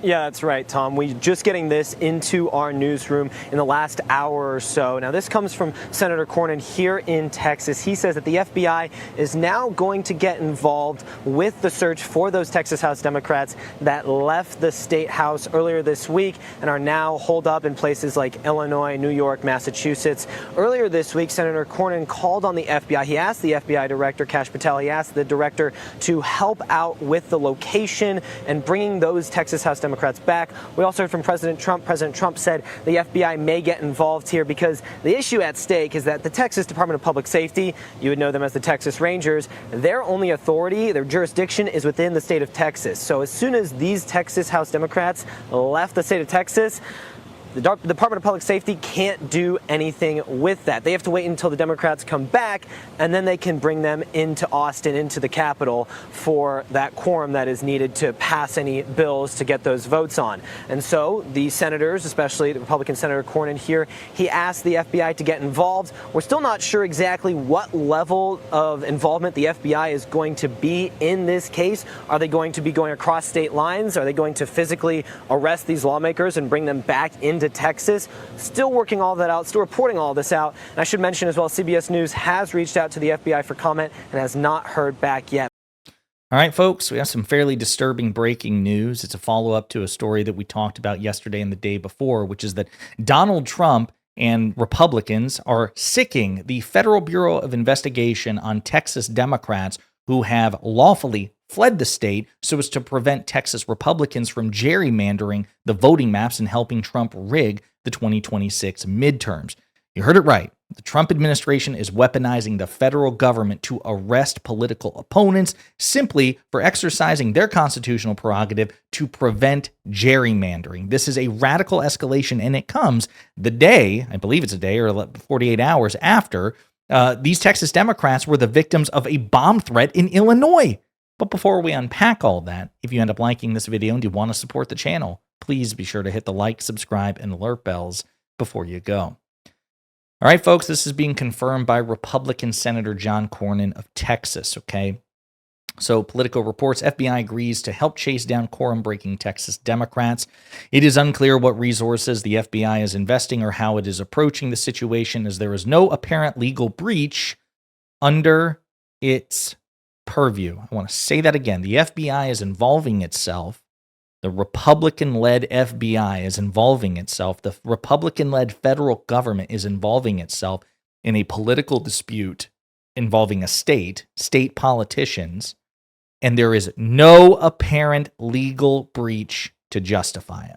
Yeah, that's right, Tom. We're just getting this into our newsroom in the last hour or so. Now, this comes from Senator Cornyn here in Texas. He says that the FBI is now going to get involved with the search for those Texas House Democrats that left the state house earlier this week and are now holed up in places like Illinois, New York, Massachusetts. Earlier this week, Senator Cornyn called on the FBI. He asked the FBI director, Kash Patel, he asked the director to help out with the location and bringing those Texas House Democrats back. We also heard from President Trump. President Trump said the FBI may get involved here because the issue at stake is that the Texas Department of Public Safety, you would know them as the Texas Rangers, their only authority, their jurisdiction is within the state of Texas. So as soon as these Texas House Democrats left the state of Texas, the Department of Public Safety can't do anything with that. They have to wait until the Democrats come back, and then they can bring them into Austin, into the Capitol, for that quorum that is needed to pass any bills to get those votes on. And so the senators, especially the Republican Senator Cornyn here, he asked the FBI to get involved. We're still not sure exactly what level of involvement the FBI is going to be in this case. Are they going to be going across state lines? Are they going to physically arrest these lawmakers and bring them back into Texas? Still working all that out, still reporting all this out. And I should mention as well, CBS News has reached out to the FBI for comment and has not heard back yet. All right, folks, we have some fairly disturbing breaking news. It's a follow-up to a story that we talked about yesterday and the day before, which is that Donald Trump and Republicans are sicking the Federal Bureau of Investigation on Texas Democrats who have lawfully fled the state so as to prevent Texas Republicans from gerrymandering the voting maps and helping Trump rig the 2026 midterms. You heard it right. The Trump administration is weaponizing the federal government to arrest political opponents simply for exercising their constitutional prerogative to prevent gerrymandering. This is a radical escalation, and it comes the day, I believe it's a day or 48 hours after, these Texas Democrats were the victims of a bomb threat in Illinois. But before we unpack all that, if you end up liking this video and you want to support the channel, please be sure to hit the like, subscribe, and alert bells before you go. All right, folks, this is being confirmed by Republican Senator John Cornyn of Texas, okay? So Politico reports FBI agrees to help chase down quorum-breaking Texas Democrats. It is unclear what resources the FBI is investing or how it is approaching the situation, as there is no apparent legal breach under its purview. I want to say that again. The FBI is involving itself. The Republican-led FBI is involving itself. The Republican-led federal government is involving itself in a political dispute involving a state politicians, and there is no apparent legal breach to justify it.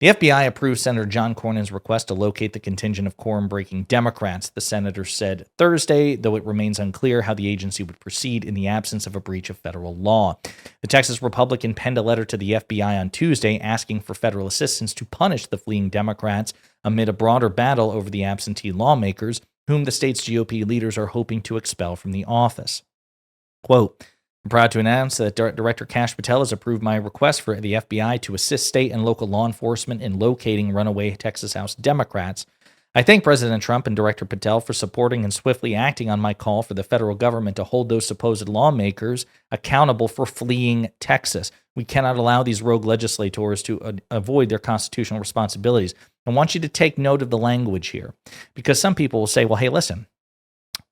The FBI approved Senator John Cornyn's request to locate the contingent of quorum-breaking Democrats, the senator said Thursday, though it remains unclear how the agency would proceed in the absence of a breach of federal law. The Texas Republican penned a letter to the FBI on Tuesday asking for federal assistance to punish the fleeing Democrats amid a broader battle over the absentee lawmakers, whom the state's GOP leaders are hoping to expel from the office. Quote, I'm proud to announce that Director Kash Patel has approved my request for the FBI to assist state and local law enforcement in locating runaway Texas House Democrats. I thank President Trump and Director Patel for supporting and swiftly acting on my call for the federal government to hold those supposed lawmakers accountable for fleeing Texas. We cannot allow these rogue legislators to avoid their constitutional responsibilities. I want you to take note of the language here, because some people will say, well, hey, listen,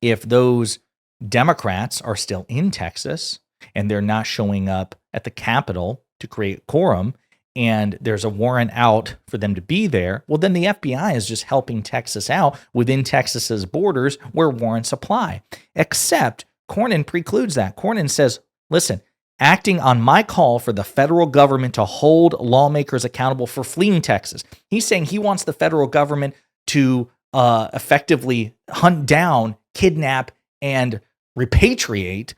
if those Democrats are still in Texas and they're not showing up at the Capitol to create quorum, and there's a warrant out for them to be there, well, then the FBI is just helping Texas out within Texas's borders where warrants apply. Except Cornyn precludes that. Cornyn says, listen, acting on my call for the federal government to hold lawmakers accountable for fleeing Texas. He's saying he wants the federal government to effectively hunt down, kidnap, and repatriate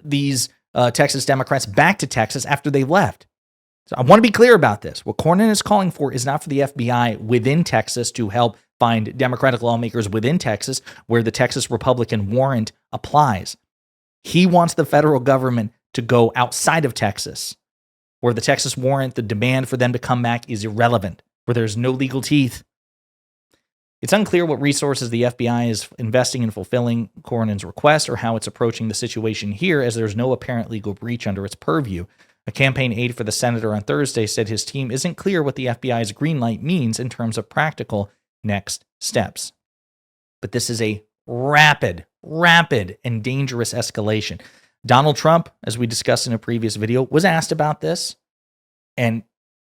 these Texas Democrats back to Texas after they left. So I want to be clear about this. What Cornyn is calling for is not for the FBI within Texas to help find Democratic lawmakers within Texas where the Texas Republican warrant applies. He wants the federal government to go outside of Texas, where the Texas warrant, the demand for them to come back is irrelevant, where there's no legal teeth. It's unclear what resources the FBI is investing in fulfilling Cornyn's request or how it's approaching the situation here, as there's no apparent legal breach under its purview. A campaign aide for the senator on Thursday said his team isn't clear what the FBI's green light means in terms of practical next steps. But this is a rapid and dangerous escalation. Donald Trump, as we discussed in a previous video, was asked about this. And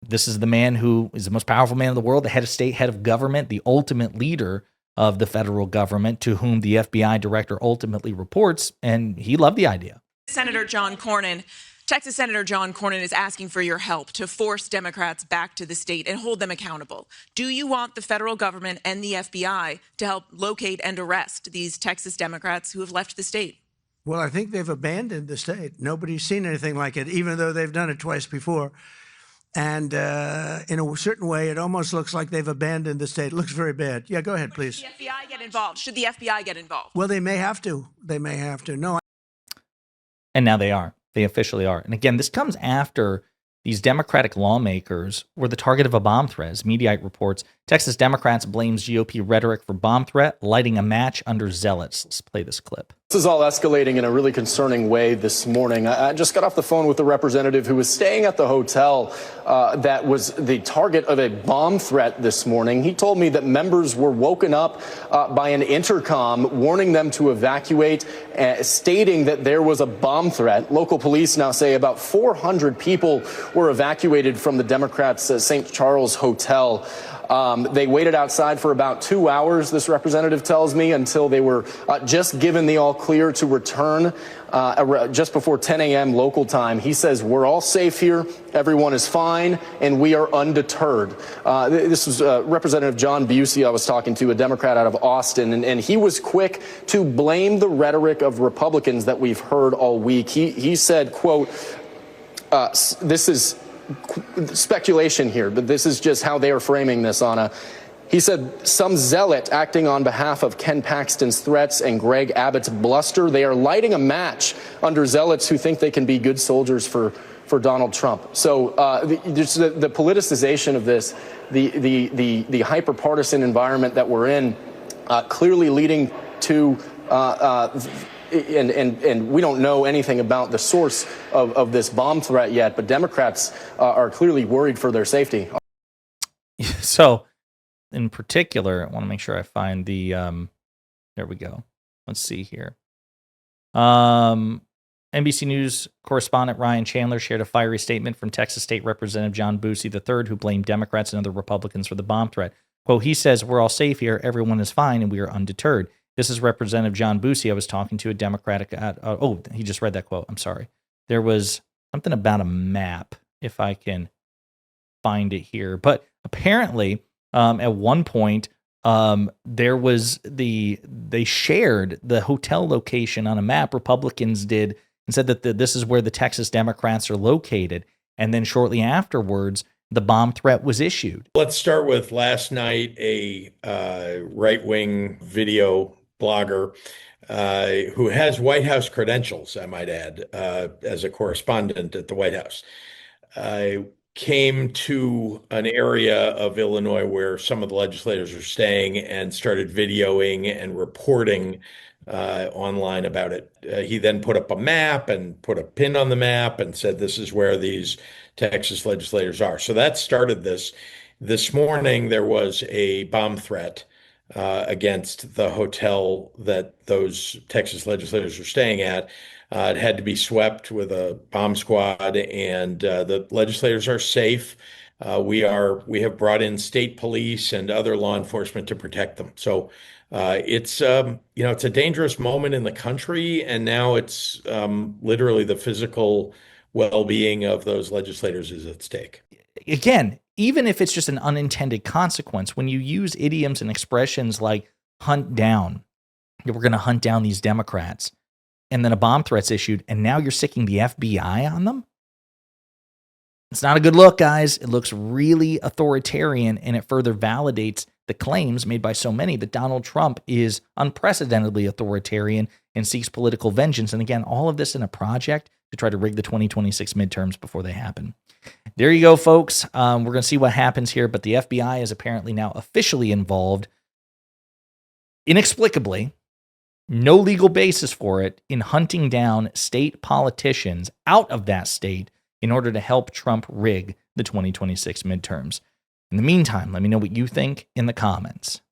this is the man who is the most powerful man in the world, the head of state, head of government, the ultimate leader of the federal government, to whom the FBI director ultimately reports. And he loved the idea. Senator John Cornyn, Texas Senator John Cornyn is asking for your help to force Democrats back to the state and hold them accountable. Do you want the federal government and the FBI to help locate and arrest these Texas Democrats who have left the state? Well, I think they've abandoned the state. Nobody's seen anything like it, even though they've done it twice before. And in a certain way, it almost looks like they've abandoned the state. It looks very bad. Yeah, go ahead, please. Should the FBI get involved? Should the FBI get involved? Well, they may have to. They may have to. No. And now they are. They officially are. And again, this comes after these Democratic lawmakers were the target of a bomb threat. As Mediaite reports, Texas Democrats blames GOP rhetoric for bomb threat, lighting a match under zealots. Let's play this clip. This is all escalating in a really concerning way this morning. I just got off the phone with the representative who was staying at the hotel that was the target of a bomb threat this morning. He told me that members were woken up by an intercom warning them to evacuate, stating that there was a bomb threat. Local police now say about 400 people were evacuated from the Democrats' St. Charles hotel. They waited outside for about 2 hours, this representative tells me, until they were just given the all clear to return just before 10 a.m. local time. He says, we're all safe here, everyone is fine, and we are undeterred. This was Representative John Busey I was talking to, a Democrat out of Austin, and he was quick to blame the rhetoric of Republicans that we've heard all week. He said, quote, this is speculation here, but this is just how they are framing this, Anna. He said, some zealot acting on behalf of Ken Paxton's threats and Greg Abbott's bluster, they are lighting a match under zealots who think they can be good soldiers for Donald Trump. So the politicization of this, the hyper-partisan environment that we're in, clearly leading to and we don't know anything about the source of this bomb threat yet, but Democrats are clearly worried for their safety. So, in particular, I want to make sure I find the, there we go. Let's see here. NBC News correspondent Ryan Chandler shared a fiery statement from Texas State Representative John Busey III, who blamed Democrats and other Republicans for the bomb threat. Quote, he says, we're all safe here, everyone is fine, and we are undeterred. This is Representative John Busey. I was talking to a Democratic, he just read that quote. I'm sorry. There was something about a map, if I can find it here. But apparently, at one point, there was they shared the hotel location on a map, Republicans did, and said that this is where the Texas Democrats are located. And then shortly afterwards, the bomb threat was issued. Let's start with last night, a right-wing video blogger who has White House credentials, I might add, as a correspondent at the White House, came to an area of Illinois where some of the legislators are staying and started videoing and reporting online about it. He then put up a map and put a pin on the map and said, this is where these Texas legislators are. So that started this. This morning, there was a bomb threat against the hotel that those Texas legislators were staying at. It had to be swept with a bomb squad, and the legislators are safe. We have brought in state police and other law enforcement to protect them. So it's a dangerous moment in the country, and now it's literally the physical well-being of those legislators is at stake. Again, even if it's just an unintended consequence, when you use idioms and expressions like hunt down, we're going to hunt down these Democrats, and then a bomb threat's issued, and now you're sicking the FBI on them? It's not a good look, guys. It looks really authoritarian, and it further validates the claims made by so many that Donald Trump is unprecedentedly authoritarian and seeks political vengeance. And again, all of this in a project to try to rig the 2026 midterms before they happen. There you go, folks. We're going to see what happens here, but the FBI is apparently now officially involved, inexplicably, no legal basis for it, in hunting down state politicians out of that state in order to help Trump rig the 2026 midterms. In the meantime, let me know what you think in the comments.